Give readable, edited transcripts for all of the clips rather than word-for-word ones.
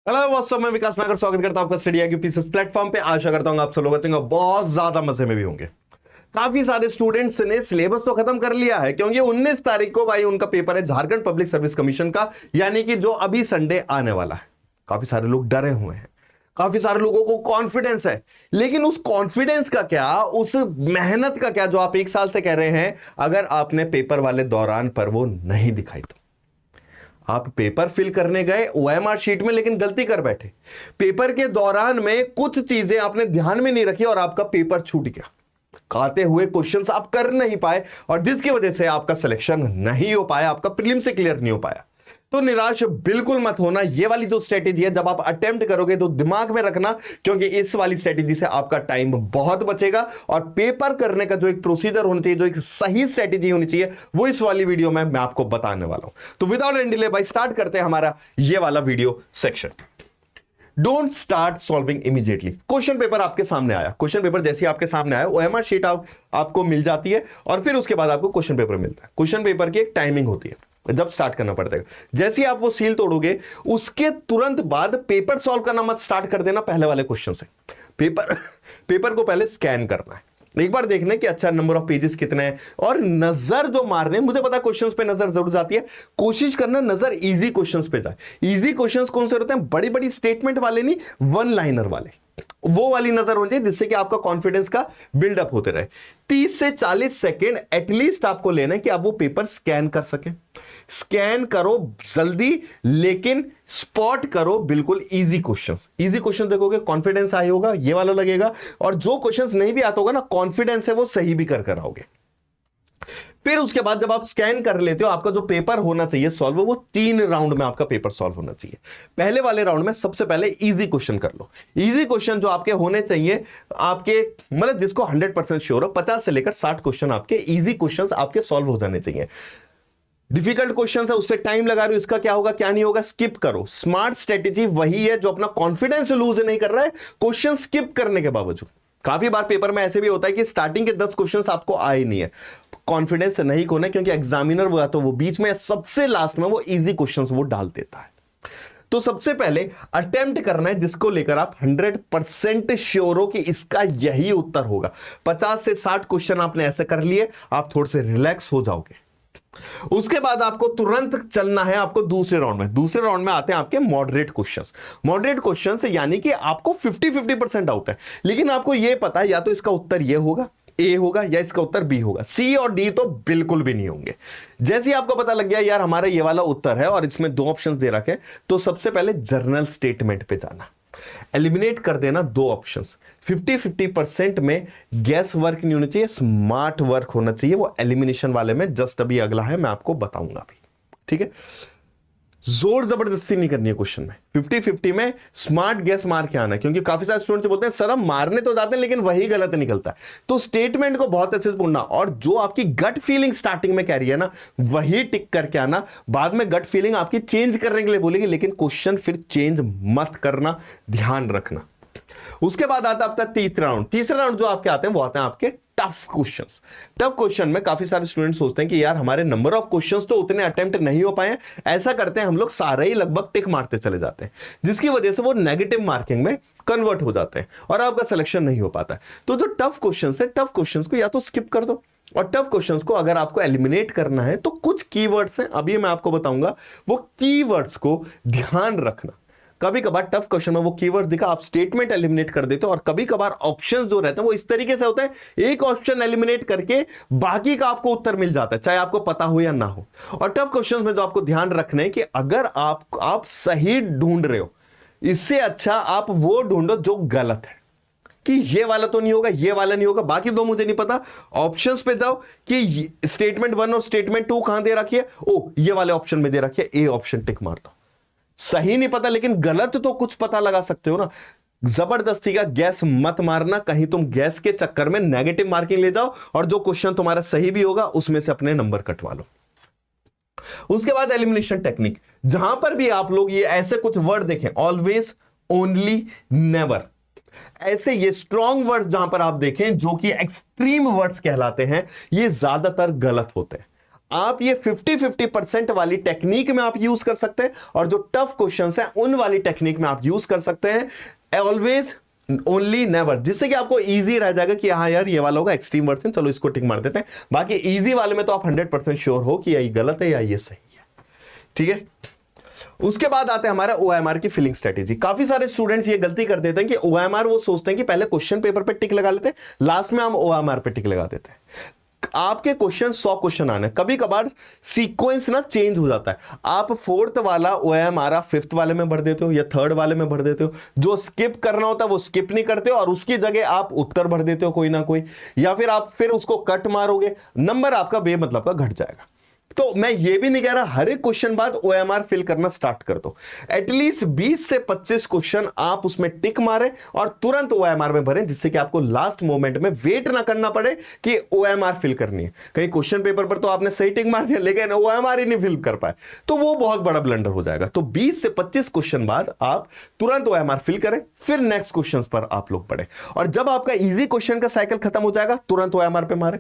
Hello बहुत समय विकास नागर स्वागत करता हूं आपका स्टडी आईक्यू पीसेस प्लेटफॉर्म पे। आशा करता हूं आप सब लोग अच्छे होंगे, बहुत ज्यादा मजे में भी होंगे। काफी सारे स्टूडेंट्स ने सिलेबस तो खत्म कर लिया है क्योंकि 19 तारीख को भाई उनका पेपर है झारखंड पब्लिक सर्विस कमीशन का, यानी कि जो अभी संडे आने वाला है। काफी सारे लोग डरे हुए हैं, काफी सारे लोगों को कॉन्फिडेंस है, लेकिन उस कॉन्फिडेंस का क्या, उस मेहनत का क्या जो आप एक साल से कह रहे हैं, अगर आपने पेपर वाले दौरान पर वो नहीं दिखाई तो आप पेपर फिल करने गए ओएमआर शीट में लेकिन गलती कर बैठे। पेपर के दौरान में कुछ चीजें आपने ध्यान में नहीं रखी और आपका पेपर छूट गया। आते हुए क्वेश्चंस आप कर नहीं पाए और जिसकी वजह से आपका सिलेक्शन नहीं हो पाया, आपका प्रीलिम से क्लियर नहीं हो पाया। तो निराश बिल्कुल मत होना। ये वाली जो स्ट्रेटेजी है जब आप अटेम्प्ट करोगे तो दिमाग में रखना, क्योंकि इस वाली स्ट्रेटेजी से आपका टाइम बहुत बचेगा और पेपर करने का जो एक प्रोसीजर होना चाहिए, जो एक सही स्ट्रेटेजी होनी चाहिए, वो इस वाली वीडियो में मैं आपको बताने वाला हूं। तो विदाउट एनी डिले भाई स्टार्ट करते हैं हमारा ये वाला video section. Don't start solving immediately. Question paper आपके सामने आया, क्वेश्चन पेपर जैसे आपके सामने आया ओएमआर शीट आपको मिल जाती है और फिर उसके बाद आपको क्वेश्चन पेपर मिलता है। क्वेश्चन पेपर की एक टाइमिंग होती है जब स्टार्ट करना पड़ता है। जैसे ही आप वो सील तोड़ोगे उसके तुरंत बाद पेपर सॉल्व करना मत स्टार्ट कर देना पहले वाले क्वेश्चन से। पेपर को पहले स्कैन करना है, एक बार देखना कि अच्छा नंबर ऑफ पेजेस कितने हैं और नजर जो मारने, मुझे पता क्वेश्चंस पे नजर जरूर जाती है, कोशिश करना नजर इजी क्वेश्चंस पे जाए। इजी क्वेश्चंस कौन से होते हैं? बड़ी बड़ी स्टेटमेंट वाले नहीं, वन लाइनर वाले, वो वाली नजर होनी चाहिए जिससे कि आपका कॉन्फिडेंस का बिल्डअप होते रहे। 30 से 40 सेकेंड एटलीस्ट आपको लेना है कि आप वो पेपर स्कैन कर सकें। स्कैन करो जल्दी, लेकिन स्पॉट करो बिल्कुल इजी क्वेश्चंस। इजी क्वेश्चन देखोगे कॉन्फिडेंस आई होगा, ये वाला लगेगा, और जो क्वेश्चंस नहीं भी आता होगा ना, कॉन्फिडेंस है वो सही भी कर आओगे। फिर उसके बाद जब आप स्कैन कर लेते हो, आपका जो पेपर होना चाहिए सॉल्व, वो 3 राउंड में आपका पेपर सॉल्व होना चाहिए। पहले वाले राउंड में सबसे पहले इजी क्वेश्चन कर लो। इजी क्वेश्चन जो आपके होने चाहिए, आपके मतलब जिसको 100% श्योर हो, 50 से लेकर 60 क्वेश्चन आपके इजी क्वेश्चन आपके सॉल्व हो जाने चाहिए। डिफिकल्ट क्वेश्चन है उस पर टाइम लगा रहे हो, इसका क्या होगा क्या नहीं होगा, स्किप करो। स्मार्ट स्ट्रेटेजी वही है जो अपना कॉन्फिडेंस लूज नहीं कर रहा है क्वेश्चन स्किप करने के बावजूद। काफी बार पेपर में ऐसे भी होता है कि स्टार्टिंग के 10 क्वेश्चंस आपको आए नहीं है, कॉन्फिडेंस नहीं खोना, क्योंकि एग्जामिनर वो या तो वो बीच में सबसे लास्ट में वो इजी क्वेश्चंस वो डाल देता है। तो सबसे पहले अटेम्प्ट करना है जिसको लेकर आप 100% श्योर हो कि इसका यही उत्तर होगा। 50 से 60 क्वेश्चन आपने ऐसे कर लिए, आप थोड़े से रिलैक्स हो जाओगे। उसके बाद आपको तुरंत चलना है आपको दूसरे राउंड में। दूसरे राउंड में आते हैं आपके मॉडरेट क्वेश्चंस। मॉडरेट क्वेश्चंस यानी कि आपको 50-50% डाउट है, लेकिन आपको यह पता है या तो इसका उत्तर यह होगा, ए होगा, या इसका उत्तर बी होगा। सी और डी तो बिल्कुल भी नहीं होंगे। जैसे ही आपको पता लग गया यार हमारा ये वाला उत्तर है और इसमें 2 ऑप्शंस दे रखे, तो सबसे पहले जर्नल स्टेटमेंट पे जाना, एलिमिनेट कर देना 2 ऑप्शंस। 50-50% में गैस वर्क नहीं होना चाहिए, स्मार्ट वर्क होना चाहिए। वो एलिमिनेशन वाले में जस्ट अभी अगला है, मैं आपको बताऊंगा अभी, ठीक है। जोर जबरदस्ती नहीं करनी है क्वेश्चन में। 50-50 में स्मार्ट गैस मार के आना, क्योंकि काफी सारे स्टूडेंट्स बोलते हैं सर हम मारने तो जाते हैं लेकिन वही गलत निकलता है। तो स्टेटमेंट को बहुत अच्छे से पढ़ना और जो आपकी गट फीलिंग स्टार्टिंग में कह रही है ना, वही टिक करके आना। बाद में गट फीलिंग आपकी चेंज करने के लिए बोलेगी, लेकिन क्वेश्चन फिर चेंज मत करना, ध्यान रखना। उसके बाद आता है आपका तीसरा राउंड। तीसरा राउंड जो आपके आते हैं वो आते हैं आपके टफ क्वेश्चंस। टफ क्वेश्चन में काफी सारे स्टूडेंट सोचते हैं कि यार हमारे नंबर ऑफ क्वेश्चंस तो उतने अटेम्प्ट नहीं हो पाए। ऐसा करते हैं हम लोग सारे ही लगभग टिक मारते चले जाते हैं, जिसकी वजह से वो नेगेटिव मार्किंग में कन्वर्ट हो जाते हैं और आपका सिलेक्शन नहीं हो पाता है। तो जो टफ क्वेश्चंस है, टफ क्वेश्चंस को या तो स्किप कर दो, और टफ क्वेश्चंस को अगर आपको एलिमिनेट करना है तो कुछ कीवर्ड्स हैं, अभी मैं आपको बताऊंगा, वो कीवर्ड्स को ध्यान रखना। कभी कभार टफ क्वेश्चन में वो कीवर्ड दिखा, आप स्टेटमेंट एलिमिनेट कर देते हो, और कभी कभार ऑप्शंस जो रहते हैं वो इस तरीके से होता है, एक ऑप्शन एलिमिनेट करके बाकी का आपको उत्तर मिल जाता है, चाहे आपको पता हो या ना हो। और टफ क्वेश्चंस में जो आपको ध्यान रखना है कि अगर आप सही ढूंढ रहे हो, इससे अच्छा आप वो ढूंढो जो गलत है, कि ये वाला तो नहीं होगा, ये वाला नहीं होगा, बाकी 2 मुझे नहीं पता। ऑप्शंस पे जाओ कि स्टेटमेंट 1 और स्टेटमेंट 2 कहां दे रखी है, ओ ये वाले ऑप्शन में दे रखी है, ए ऑप्शन टिक मार दो। सही नहीं पता लेकिन गलत तो कुछ पता लगा सकते हो ना। जबरदस्ती का गैस मत मारना, कहीं तुम गैस के चक्कर में नेगेटिव मार्किंग ले जाओ और जो क्वेश्चन तुम्हारा सही भी होगा उसमें से अपने नंबर कटवा लो। उसके बाद एलिमिनेशन टेक्निक, जहां पर भी आप लोग ये ऐसे कुछ वर्ड देखें, ऑलवेज, ओनली, नेवर, ऐसे ये स्ट्रॉन्ग वर्ड्स जहां पर आप देखें जो कि एक्सट्रीम वर्ड्स कहलाते हैं, ये ज्यादातर गलत होते हैं। आप ये 50-50% वाली टेक्निक में आप यूज कर सकते हैं, और जो टफ क्वेश्चंस हैं उन वाली टेक्निक में आप यूज कर सकते हैं। ऑलवेज, ओनली नेवर, जिससे कि आपको इजी रह जाएगा कि हाँ यार ये वाला होगा एक्सट्रीम वर्जन, चलो इसको टिक मार देते हैं। बाकी इजी वाले में तो आप 100% श्योर हो कि ये गलत है या ये सही है। ठीक है, उसके बाद आते हैं हमारा OMR की फिलिंग स्ट्रेटेजी। काफी सारे स्टूडेंट्स ये गलती कर देते हैं कि OMR वो सोचते हैं कि पहले क्वेश्चन पेपर पे टिक लगा लेते हैं, लास्ट में हम OMR पे टिक लगा देते हैं। आपके क्वेश्चन 100 क्वेश्चन आने, कभी कभार सीक्वेंस ना चेंज हो जाता है। आप 4th वाला OMR 5th वाले में भर देते हो या 3rd वाले में भर देते हो, जो स्किप करना होता है वो स्किप नहीं करते हो और उसकी जगह आप उत्तर भर देते हो कोई ना कोई, या फिर आप फिर उसको कट मारोगे, नंबर आपका बेमतलब का घट जाएगा। तो मैं ये भी नहीं कह रहा हर एक क्वेश्चन बाद OMR फिल करना स्टार्ट कर दो। एटलीस्ट 20 से 25 क्वेश्चन आप उसमें टिक मारें और तुरंत OMR में भरें, जिससे कि आपको लास्ट मोमेंट में वेट ना करना पड़े कि OMR फिल करनी है। कहीं क्वेश्चन पेपर पर तो आपने सही टिक मार दिया लेकिन OMR ही नहीं फिल कर पाए, तो वो बहुत बड़ा ब्लंडर हो जाएगा। तो 20 से 25 क्वेश्चन बाद आप तुरंत OMR फिल करें, फिर नेक्स्ट क्वेश्चन पर आप लोग पढ़ें। और जब आपका इजी क्वेश्चन का साइकिल खत्म हो जाएगा तुरंत OMR पे मारे,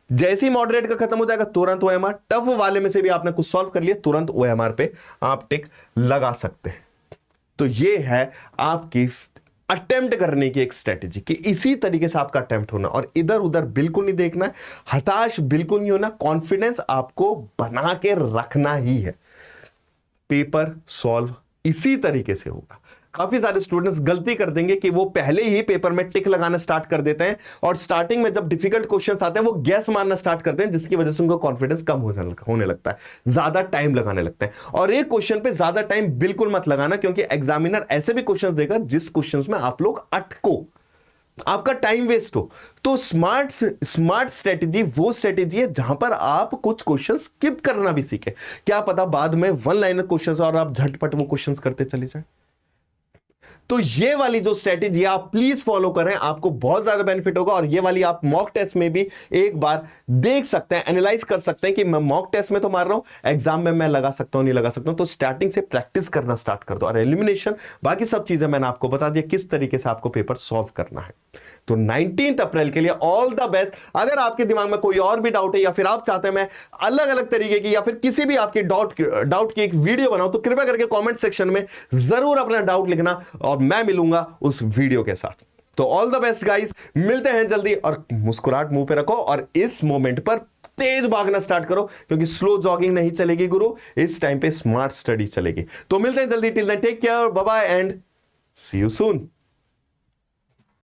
जैसे ही मॉडरेट का खत्म हो जाएगा तुरंत OMR, टफ वाले में से भी आपने कुछ सॉल्व कर लिया तुरंत OMR पे आप टिक लगा सकते हैं। तो ये है आपकी अटेम्प्ट करने की एक स्ट्रेटेजी कि इसी तरीके से आपका अटेम्प्ट होना, और इधर उधर बिल्कुल नहीं देखना है, हताश बिल्कुल नहीं होना, कॉन्फिडेंस आपको बना के रखना ही है। पेपर सॉल्व इसी तरीके से होगा। काफी सारे स्टूडेंट्स गलती कर देंगे कि वो पहले ही पेपर में टिक लगाना स्टार्ट कर देते हैं और स्टार्टिंग में जब डिफिकल्ट क्वेश्चंस आते हैं वो गैस मारना स्टार्ट करते हैं, जिसकी वजह से उनको कॉन्फिडेंस कम होने लगता है, ज्यादा टाइम लगाने लगते हैं। और एक क्वेश्चन पे ज्यादा टाइम बिल्कुल मत लगाना, क्योंकि एग्जामिनर ऐसे भी क्वेश्चंस देगा जिस क्वेश्चंस में आप लोग अटको, आपका टाइम वेस्ट हो। तो स्मार्ट स्ट्रेटेजी वो स्ट्रेटेजी है जहां पर आप कुछ क्वेश्चन स्किप करना भी सीखे। क्या पता बाद में 1 लाइनर क्वेश्चंस और आप झटपट वो क्वेश्चंस करते चले जाएं। तो ये वाली जो स्ट्रेटेजी आप प्लीज फॉलो करें, आपको बहुत ज्यादा बेनिफिट होगा। और ये वाली आप मॉक टेस्ट में भी एक बार देख सकते हैं, एनालाइज कर सकते हैं कि मैं मॉक टेस्ट में तो मार रहा हूं, एग्जाम में मैं लगा सकता हूं नहीं लगा सकता हूं। तो स्टार्टिंग से प्रैक्टिस करना स्टार्ट कर दो, और एलिमिनेशन बाकी सब चीजें मैंने आपको बता दिया किस तरीके से आपको पेपर सॉल्व करना है। तो 19 अप्रैल के लिए ऑल द बेस्ट। अगर आपके दिमाग में कोई और भी डाउट है या फिर आप चाहते हैं मैं अलग अलग तरीके की या फिर किसी भी आपकी डाउट की एक वीडियो बनाऊं, तो कृपया करके कमेंट सेक्शन में जरूर अपना डाउट लिखना और मैं मिलूंगा उस वीडियो के साथ। तो ऑल द बेस्ट गाइस, मिलते हैं जल्दी, और मुस्कुराहट मुंह पे रखो और इस मोमेंट पर तेज भागना स्टार्ट करो, क्योंकि स्लो जॉगिंग नहीं चलेगी गुरु, इस टाइम पे स्मार्ट स्टडी चलेगी। तो मिलते हैं जल्दी, till then take care, bye bye and see you soon.